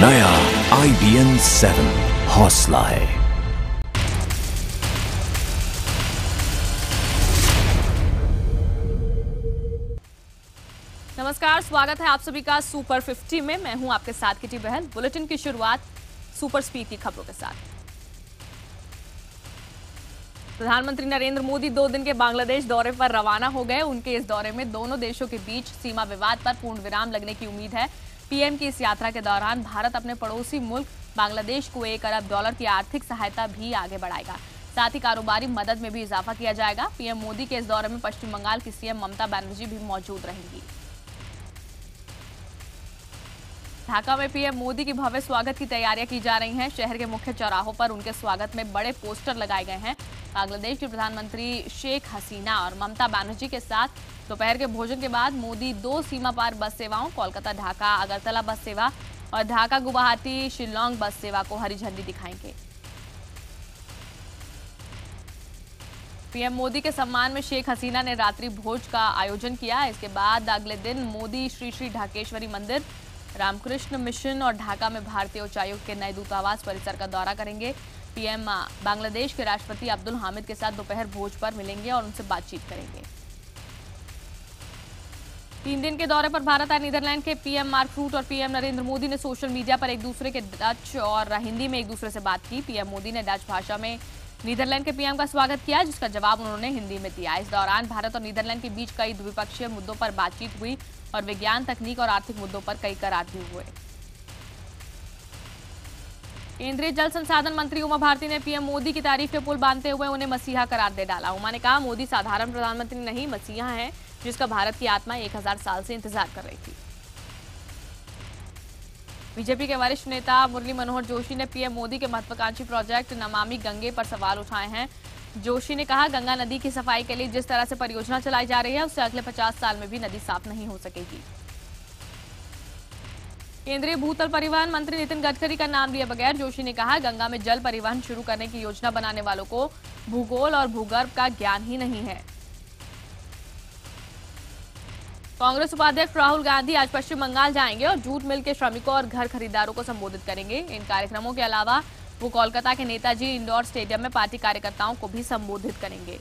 नया IBN 7 हौसला है। नमस्कार, स्वागत है आप सभी का सुपर 50 में। मैं हूं आपके साथ किटी बहल। बुलेटिन की शुरुआत सुपर स्पीड की खबरों के साथ। प्रधानमंत्री नरेंद्र मोदी 2 दिन के बांग्लादेश दौरे पर रवाना हो गए। उनके इस दौरे में दोनों देशों के बीच सीमा विवाद पर पूर्ण विराम लगने की उम्मीद है। पीएम की इस यात्रा के दौरान भारत अपने पड़ोसी मुल्क बांग्लादेश को $1 अरब की आर्थिक सहायता भी आगे बढ़ाएगा। साथ ही कारोबारी मदद में भी इजाफा किया जाएगा। पीएम मोदी के इस दौरे में पश्चिम बंगाल की सीएम ममता बनर्जी भी मौजूद रहेंगी। ढाका में पीएम मोदी की भव्य स्वागत की तैयारियां की जा रही हैं। शहर के मुख्य चौराहों पर उनके स्वागत में बड़े पोस्टर लगाए गए हैं। बांग्लादेश के प्रधानमंत्री शेख हसीना और ममता बनर्जी के साथ दोपहर के भोजन के बाद मोदी 2 सीमा पार बस सेवाओं कोलकाता ढाका अगरतला बस सेवा और ढाका गुवाहाटी शिलोंग बस सेवा को हरी झंडी दिखाएंगे। पीएम मोदी के सम्मान में शेख हसीना ने रात्रि भोज का आयोजन किया। इसके बाद अगले दिन मोदी श्री श्री ढाकेश्वरी मंदिर, रामकृष्ण मिशन और ढाका में भारतीय उच्चायुक्त के नए दूतावास परिसर का दौरा करेंगे। पीएम बांग्लादेश के राष्ट्रपति अब्दुल हामिद के साथ दोपहर भोज पर मिलेंगे और उनसे बातचीत करेंगे। 3 दिन के दौरे पर भारत आए नीदरलैंड के पीएम मार्क रूट और पीएम नरेंद्र मोदी ने सोशल मीडिया पर एक दूसरे के डच और हिंदी में एक दूसरे से बात की। पीएम मोदी ने डच भाषा में नीदरलैंड के पीएम का स्वागत किया, जिसका जवाब उन्होंने हिंदी में दिया। इस दौरान भारत और नीदरलैंड के बीच कई द्विपक्षीय मुद्दों पर बातचीत हुई और विज्ञान, तकनीक और आर्थिक मुद्दों पर कई करार भी हुए। केंद्रीय जल संसाधन मंत्री उमा भारती ने पीएम मोदी की तारीफ के पुल बांधते हुए उन्हें मसीहा करार दे डाला। उमा ने कहा, मोदी साधारण प्रधानमंत्री नहीं, मसीहा है जिसका भारत की आत्मा 1000 साल से इंतजार कर रही थी। बीजेपी के वरिष्ठ नेता मुरली मनोहर जोशी ने पीएम मोदी के महत्वाकांक्षी प्रोजेक्ट नमामि गंगे पर सवाल उठाए हैं। जोशी ने कहा, गंगा नदी की सफाई के लिए जिस तरह से परियोजना चलाई जा रही है उससे अगले 50 साल में भी नदी साफ नहीं हो सकेगी। केंद्रीय भूतल परिवहन मंत्री नितिन गडकरी का नाम लिए बगैर जोशी ने कहा, गंगा में जल परिवहन शुरू करने की योजना बनाने वालों को भूगोल और भूगर्भ का ज्ञान ही नहीं है। कांग्रेस उपाध्यक्ष राहुल गांधी आज पश्चिम बंगाल जाएंगे और जूट मिल के श्रमिकों और घर खरीदारों को संबोधित करेंगे। इन कार्यक्रमों के अलावा वो कोलकाता के नेताजी इंडोर स्टेडियम में पार्टी कार्यकर्ताओं को भी संबोधित करेंगे।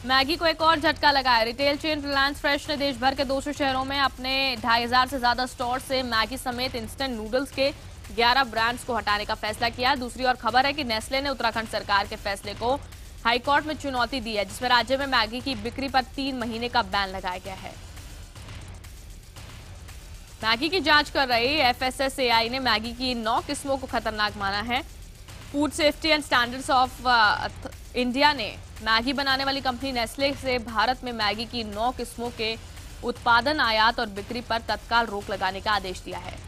मैगी को एक और झटका लगाया। रिटेल चेन रिलायंस फ्रेश ने देश भर के 200 शहरों में अपने 2500 से ज्यादा स्टोर से मैगी समेत इंस्टेंट नूडल्स के 11 ब्रांड्स को हटाने का फैसला किया। दूसरी ओर खबर है कि नेस्ले ने उत्तराखंड सरकार के फैसले को हाईकोर्ट में चुनौती दी है, जिसमें राज्य में मैगी की बिक्री पर 3 महीने का बैन लगाया गया है। मैगी की जांच कर रही FSSAI ने मैगी की 9 किस्मों को खतरनाक माना है। Food safety and standards of India ने मैगी बनाने वाली कंपनी नेस्ले से भारत में मैगी की 9 किस्मों के उत्पादन, आयात और बिक्री पर तत्काल रोक लगाने का आदेश दिया है।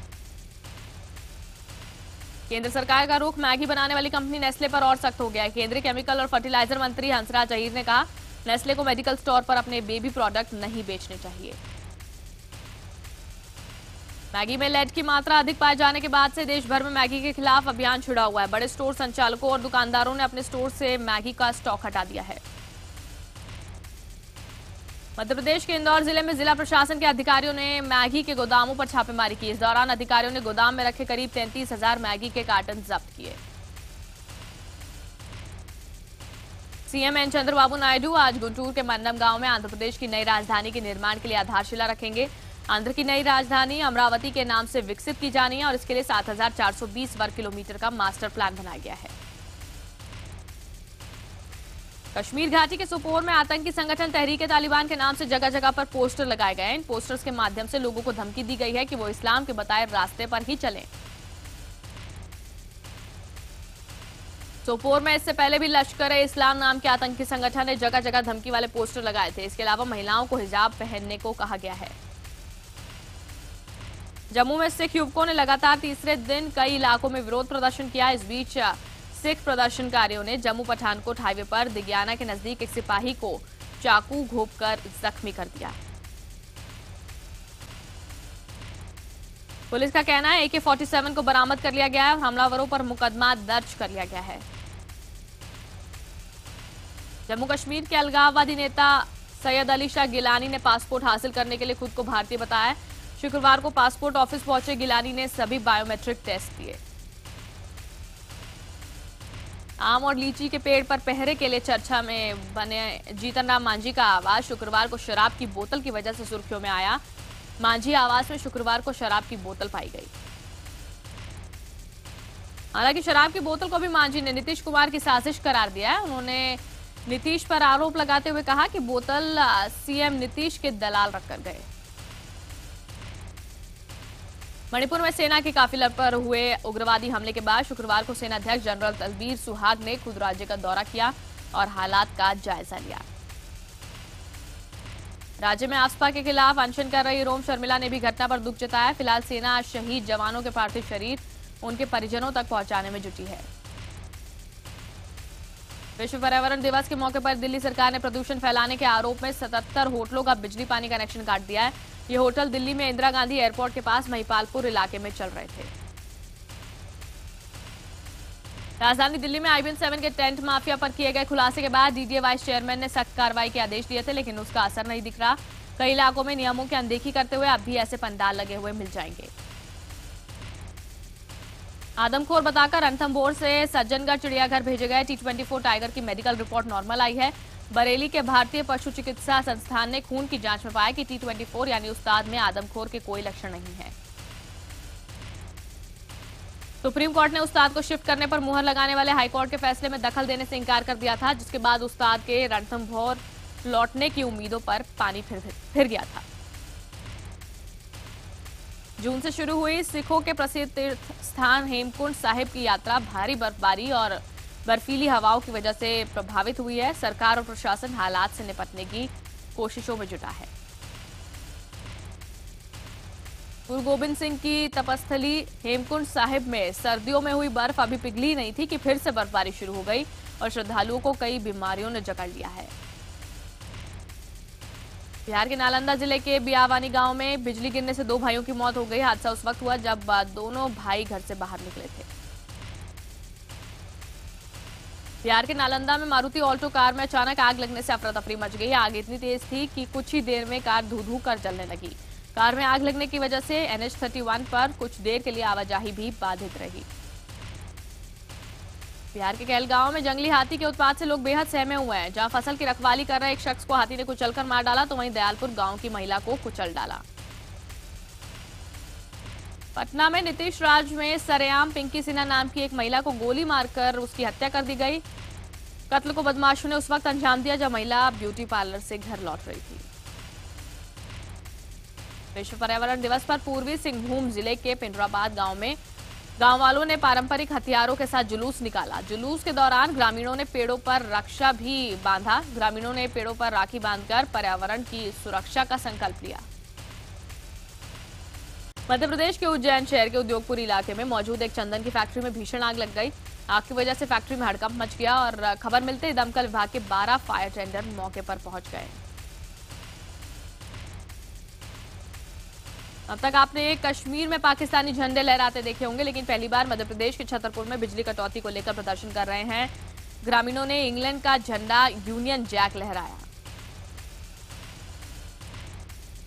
केंद्र सरकार का रुख मैगी बनाने वाली कंपनी नेस्ले पर और सख्त हो गया है। केंद्रीय केमिकल और फर्टिलाइजर मंत्री हंसराज अहीर ने कहा, नेस्ले को मेडिकल स्टोर पर अपने बेबी प्रोडक्ट नहीं बेचने चाहिए। मैगी में लेड की मात्रा अधिक पाए जाने के बाद से देश भर में मैगी के खिलाफ अभियान छिड़ा हुआ है। बड़े स्टोर संचालकों और दुकानदारों ने अपने स्टोर से मैगी का स्टॉक हटा दिया है। मध्य प्रदेश के इंदौर जिले में जिला प्रशासन के अधिकारियों ने मैगी के गोदामों पर छापेमारी की। इस दौरान अधिकारियों ने गोदाम में रखे करीब 33,000 मैगी के कार्टन जब्त किए। सीएम एन चंद्रबाबू नायडू आज गुंटूर के मन्नम गांव में आंध्र प्रदेश की नई राजधानी के निर्माण के लिए आधारशिला रखेंगे। आंध्र की नई राजधानी अमरावती के नाम से विकसित की जानी है और इसके लिए 7,420 वर्ग किलोमीटर का मास्टर प्लान बनाया गया है। कश्मीर घाटी के सोपोर में आतंकी संगठन तहरीक तालिबान के नाम से जगह जगह पर पोस्टर लगाए गए हैं। इन पोस्टर्स के माध्यम से लोगों को धमकी दी गई है कि वो इस्लाम के बताए रास्ते पर ही चलें। सोपोर में इससे पहले भी लश्कर-ए-इस्लाम नाम के आतंकी संगठन ने जगह जगह धमकी वाले पोस्टर लगाए थे। इसके अलावा महिलाओं को हिजाब पहनने को कहा गया है। जम्मू में सिख युवकों ने लगातार तीसरे दिन कई इलाकों में विरोध प्रदर्शन किया। इस बीच सिख प्रदर्शनकारियों ने जम्मू पठानकोट हाईवे पर दिग्याना के नजदीक एक सिपाही को चाकू घोंपकर जख्मी कर दिया। पुलिस का कहना है AK-47 को बरामद कर लिया गया है और हमलावरों पर मुकदमा दर्ज कर लिया गया है। जम्मू कश्मीर के अलगाववादी नेता सैयद अली शाह गिलानी ने पासपोर्ट हासिल करने के लिए खुद को भारतीय बताया। शुक्रवार को पासपोर्ट ऑफिस पहुंचे गिलानी ने सभी बायोमेट्रिक टेस्ट किए। आम और लीची के पेड़ पर पहरे के लिए चर्चा में बने जीतन राम मांझी का आवास शुक्रवार को शराब की बोतल की वजह से सुर्खियों में आया। मांझी आवास में शुक्रवार को शराब की बोतल पाई गई। हालांकि शराब की बोतल को भी मांझी ने नीतीश कुमार की साजिश करार दिया है। उन्होंने नीतीश पर आरोप लगाते हुए कहा कि बोतल सीएम नीतीश के दलाल रखकर गए। मणिपुर में सेना के काफिले पर हुए उग्रवादी हमले के बाद शुक्रवार को सेना अध्यक्ष जनरल दलबीर सुहाग ने खुद राज्य का दौरा किया और हालात का जायजा लिया। राज्य में आसपा के खिलाफ अनशन कर रही रोम शर्मिला ने भी घटना पर दुख जताया। फिलहाल सेना शहीद जवानों के पार्थिव शरीर उनके परिजनों तक पहुंचाने में जुटी है। विश्व पर्यावरण दिवस के मौके पर दिल्ली सरकार ने प्रदूषण फैलाने के आरोप में 77 होटलों का बिजली पानी कनेक्शन काट दिया है। ये होटल दिल्ली में इंदिरा गांधी एयरपोर्ट के पास महिपालपुर इलाके में चल रहे थे। राजधानी दिल्ली में IBM-7 के टेंट माफिया पर किए गए खुलासे के बाद डीडीए वाइस चेयरमैन ने सख्त कार्रवाई के आदेश दिए थे, लेकिन उसका असर नहीं दिख रहा। कई इलाकों में नियमों की अनदेखी करते हुए अब भी ऐसे पंडाल लगे हुए मिल जाएंगे। आदमखोर बताकर रणथंभौर से सज्जनगढ़ चिड़ियाघर भेजे गए T24 टाइगर की मेडिकल रिपोर्ट नॉर्मल आई है। बरेली के भारतीय पशु चिकित्सा संस्थान ने खून की जांच में पाया कि T24 यानी उस्ताद में आदमखोर के कोई लक्षण नहीं है। सुप्रीम कोर्ट ने उस्ताद को शिफ्ट करने पर मुहर लगाने वाले हाईकोर्ट के फैसले में दखल देने से इंकार कर दिया था, जिसके बाद उस्ताद के रणथंभौर लौटने की उम्मीदों पर पानी फिर गया था। जून से शुरू हुई सिखों के प्रसिद्ध तीर्थ स्थान हेमकुंड साहिब की यात्रा भारी बर्फबारी और बर्फीली हवाओं की वजह से प्रभावित हुई है। सरकार और प्रशासन हालात से निपटने की कोशिशों में जुटा है। गुरु गोबिंद सिंह की तपस्थली हेमकुंड साहिब में सर्दियों में हुई बर्फ अभी पिघली नहीं थी कि फिर से बर्फबारी शुरू हो गई और श्रद्धालुओं को कई बीमारियों ने जकड़ लिया है। बिहार के नालंदा जिले के बियावानी गांव में बिजली गिरने से 2 भाइयों की मौत हो गई। हादसा उस वक्त हुआ जब दोनों भाई घर से बाहर निकले थे। बिहार के नालंदा में मारुति ऑल्टो कार में अचानक आग लगने से अफरा तफरी मच गई। आग इतनी तेज थी कि कुछ ही देर में कार धू धू कर जलने लगी। कार में आग लगने की वजह से NH31 पर कुछ देर के लिए आवाजाही भी बाधित रही। बिहार के कहलगांव में जंगली हाथी के उत्पात से लोग बेहद सहमे हुए हैं। जहां फसल की रखवाली कर रहे एक शख्स को हाथी ने कुचलकर मार डाला, तो वहीं दयालपुर गांव की महिला को कुचल डाला। पटना में नीतीश राज में सरेआम पिंकी सिन्हा नाम की एक महिला को गोली मारकर उसकी हत्या कर दी गई। कत्ल को बदमाशों ने उस वक्त अंजाम दिया जब महिला ब्यूटी पार्लर से घर लौट रही थी। विश्व पर्यावरण दिवस पर पूर्वी सिंहभूम जिले के पिंडराबाद गांव में गांव वालों ने पारंपरिक हथियारों के साथ जुलूस निकाला। जुलूस के दौरान ग्रामीणों ने पेड़ों पर रक्षा भी बांधा। ग्रामीणों ने पेड़ों पर राखी बांधकर पर्यावरण की सुरक्षा का संकल्प लिया। मध्य प्रदेश के उज्जैन शहर के उद्योगपुरी इलाके में मौजूद एक चंदन की फैक्ट्री में भीषण आग लग गई। आग की वजह से फैक्ट्री में हड़कंप मच गया और खबर मिलते ही दमकल विभाग के 12 फायर टेंडर मौके पर पहुंच गए। अब तक आपने कश्मीर में पाकिस्तानी झंडे लहराते देखे होंगे, लेकिन पहली बार मध्य प्रदेश के छतरपुर में बिजली कटौती को लेकर प्रदर्शन कर रहे हैं। ग्रामीणों ने इंग्लैंड का झंडा यूनियन जैक लहराया।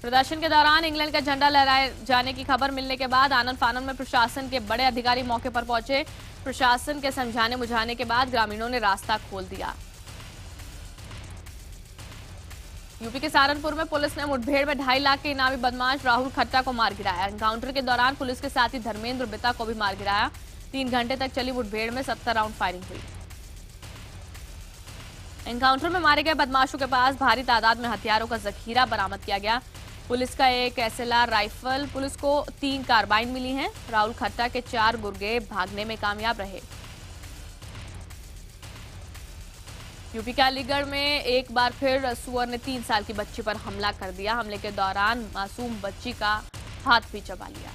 प्रदर्शन के दौरान इंग्लैंड का झंडा लहराए जाने की खबर मिलने के बाद आनन फानन में प्रशासन के बड़े अधिकारी मौके पर पहुंचे। प्रशासन के समझाने बुझाने के बाद ग्रामीणों ने रास्ता खोल दिया। यूपी के सहारनपुर में पुलिस ने मुठभेड़ में 2.5 लाख के इनामी बदमाश राहुल खट्टा को मार गिराया। एनकाउंटर के दौरान पुलिस के साथ ही धर्मेंद्र बिता को भी मार गिराया। 3 घंटे तक चली मुठभेड़ में 70 राउंड फायरिंग हुई। एनकाउंटर में मारे गए बदमाशों के पास भारी तादाद में हथियारों का जखीरा बरामद किया गया। पुलिस का एक SLR राइफल, पुलिस को 3 कार्बाइन मिली हैं। राहुल खट्टा के 4 गुर्गे भागने में कामयाब रहे। यूपी के अलीगढ़ में एक बार फिर सुअर ने 3 साल की बच्ची पर हमला कर दिया। हमले के दौरान मासूम बच्ची का हाथ भी चबा लिया।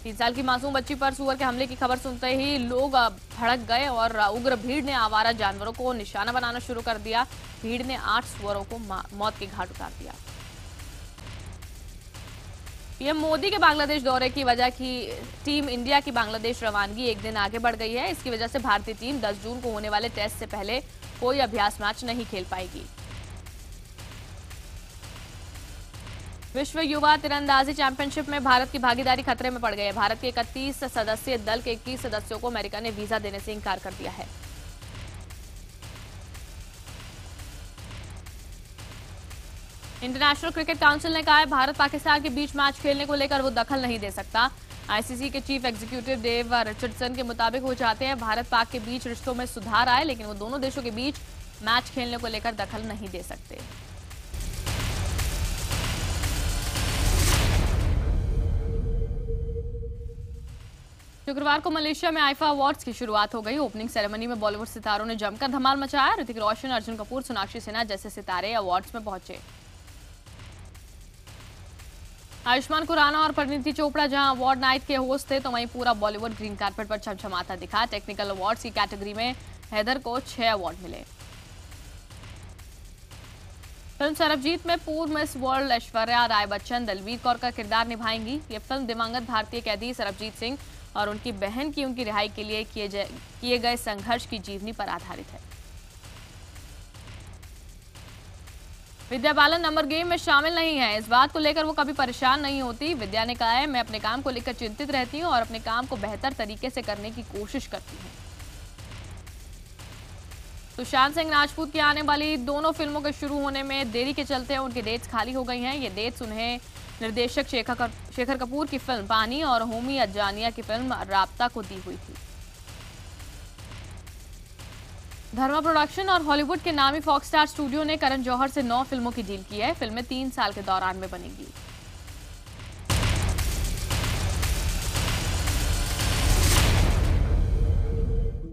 3 साल की मासूम बच्ची पर सुअर के हमले की खबर सुनते ही लोग भड़क गए और उग्र भीड़ ने आवारा जानवरों को निशाना बनाना शुरू कर दिया। भीड़ ने 8 सुअरों को मौत के घाट उतार दिया। पीएम मोदी के बांग्लादेश दौरे की वजह की टीम इंडिया की बांग्लादेश रवानगी एक दिन आगे बढ़ गई है। इसकी वजह से भारतीय टीम 10 जून को होने वाले टेस्ट से पहले कोई अभ्यास मैच नहीं खेल पाएगी। विश्व युवा तीरंदाजी चैंपियनशिप में भारत की भागीदारी खतरे में पड़ गई है। भारत के 31 सदस्यीय दल के 21 सदस्यों को अमेरिका ने वीजा देने से इनकार कर दिया है। इंटरनेशनल क्रिकेट काउंसिल ने कहा है भारत पाकिस्तान के बीच मैच खेलने को लेकर वो दखल नहीं दे सकता। आईसीसी के चीफ एग्जीक्यूटिव डेव रिचर्डसन के मुताबिक वो चाहते हैं भारत पाक के बीच रिश्तों में सुधार आए, लेकिन वो दोनों देशों के बीच मैच खेलने को लेकर दखल नहीं दे सकते। शुक्रवार को मलेशिया में आईफा अवार्ड्स की शुरुआत हो गई। ओपनिंग सेरेमनी में बॉलीवुड सितारों ने जमकर धमाल मचाया। ऋतिक रोशन, अर्जुन कपूर, सोनाक्षी सिन्हा जैसे सितारे अवार्ड्स में पहुंचे। आयुष्मान खुराना और परिणीति चोपड़ा जहां अवार्ड नाइट के होस्ट थे, तो वहीं पूरा बॉलीवुड ग्रीन कार्पेट पर छमछमाता दिखा। टेक्निकल अवार्ड्स की कैटेगरी में हैदर को 6 अवार्ड मिले। फिल्म सरबजीत में पूर्व मिस वर्ल्ड ऐश्वर्या राय बच्चन दलवीर कौर का किरदार निभाएंगी। ये फिल्म दिवंगत भारतीय कैदी सरबजीत सिंह और उनकी बहन की उनकी रिहाई के लिए किए गए संघर्ष की जीवनी पर आधारित है। विद्या बालन नंबर गेम में शामिल नहीं है। इस बात को लेकर वो कभी परेशान नहीं होती। विद्या ने कहा है, मैं अपने काम को लेकर चिंतित रहती हूँ और अपने काम को बेहतर तरीके से करने की कोशिश करती हूँ। सुशांत सिंह राजपूत की आने वाली दोनों फिल्मों के शुरू होने में देरी के चलते उनकी डेट्स खाली हो गई हैं। ये डेट्स उन्हें निर्देशक शेखर कपूर की फिल्म पानी और होमी अजानिया की फिल्म राब्ता को दी हुई थी। धर्मा प्रोडक्शन और हॉलीवुड के नामी फॉक्स स्टार स्टूडियो ने करण जौहर से 9 फिल्मों की डील की है। फिल्में 3 साल के दौरान में बनेगी।